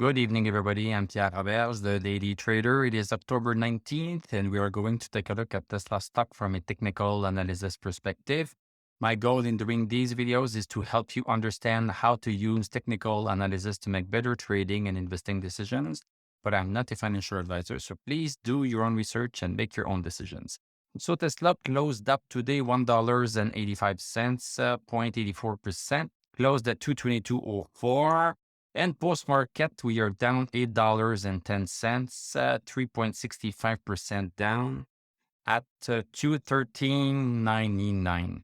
Good evening, everybody. I'm Pierre Roberts, the Daily Trader. It is October 19th, and we are going to take a look at Tesla stock from a technical analysis perspective. My goal in doing these videos is to help you understand how to use technical analysis to make better trading and investing decisions. But I'm not a financial advisor, so please do your own research and make your own decisions. So Tesla closed up today $1.85, 0.84%, closed at 222.04. And post-market, we are down $8.10, 3.65% down at 213.99.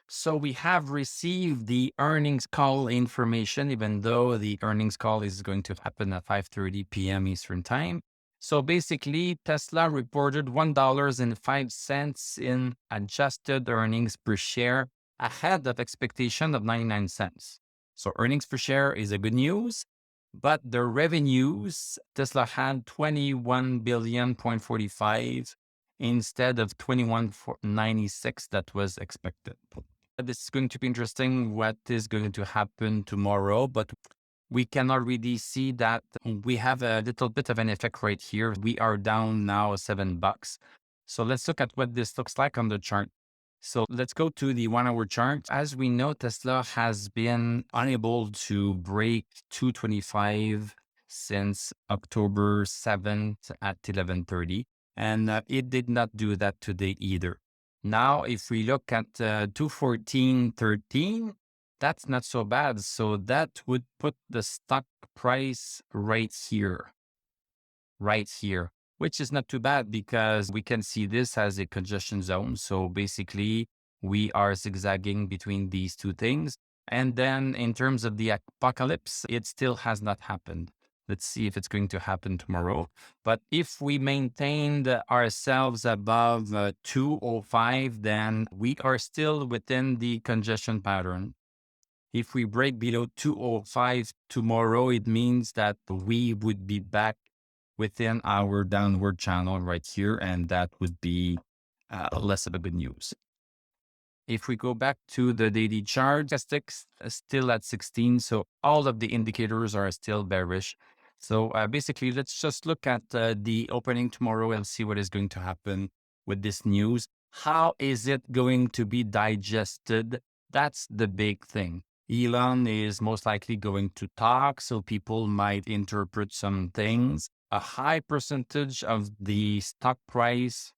So we have received the earnings call information, even though the earnings call is going to happen at 5:30 p.m. Eastern Time. So basically, Tesla reported $1.05 in adjusted earnings per share ahead of expectation of 99 cents. So earnings per share is a good news, but the revenues, Tesla had 21 billion.45 instead of 21.96 that was expected. This is going to be interesting what is going to happen tomorrow, but we can already see that we have a little bit of an effect right here. We are down now $7. So let's look at what this looks like on the chart. So let's go to the 1-hour chart. As we know, Tesla has been unable to break 225 since October 7th at 11:30. And it did not do that today either. Now, if we look at 214.13, that's not so bad. So that would put the stock price right here, which is not too bad because we can see this as a congestion zone. So basically, we are zigzagging between these two things. And then in terms of the apocalypse, it still has not happened. Let's see if it's going to happen tomorrow. But if we maintained ourselves above 205, then we are still within the congestion pattern. If we break below 205 tomorrow, it means that we would be back within our downward channel right here, and that would be less of a good news. If we go back to the daily chart, statistics still at 16, so all of the indicators are still bearish. So basically, let's just look at the opening tomorrow and see what is going to happen with this news. How is it going to be digested? That's the big thing. Elon is most likely going to talk, so people might interpret some things. A high percentage of the stock price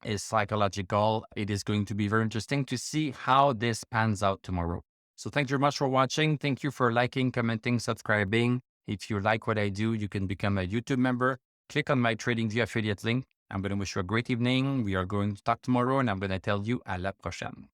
is psychological. It is going to be very interesting to see how this pans out tomorrow. So thank you very much for watching. Thank you for liking, commenting, subscribing. If you like what I do, you can become a YouTube member. Click on my TradingView affiliate link. I'm going to wish you a great evening. We are going to talk tomorrow, and I'm going to tell you à la prochaine.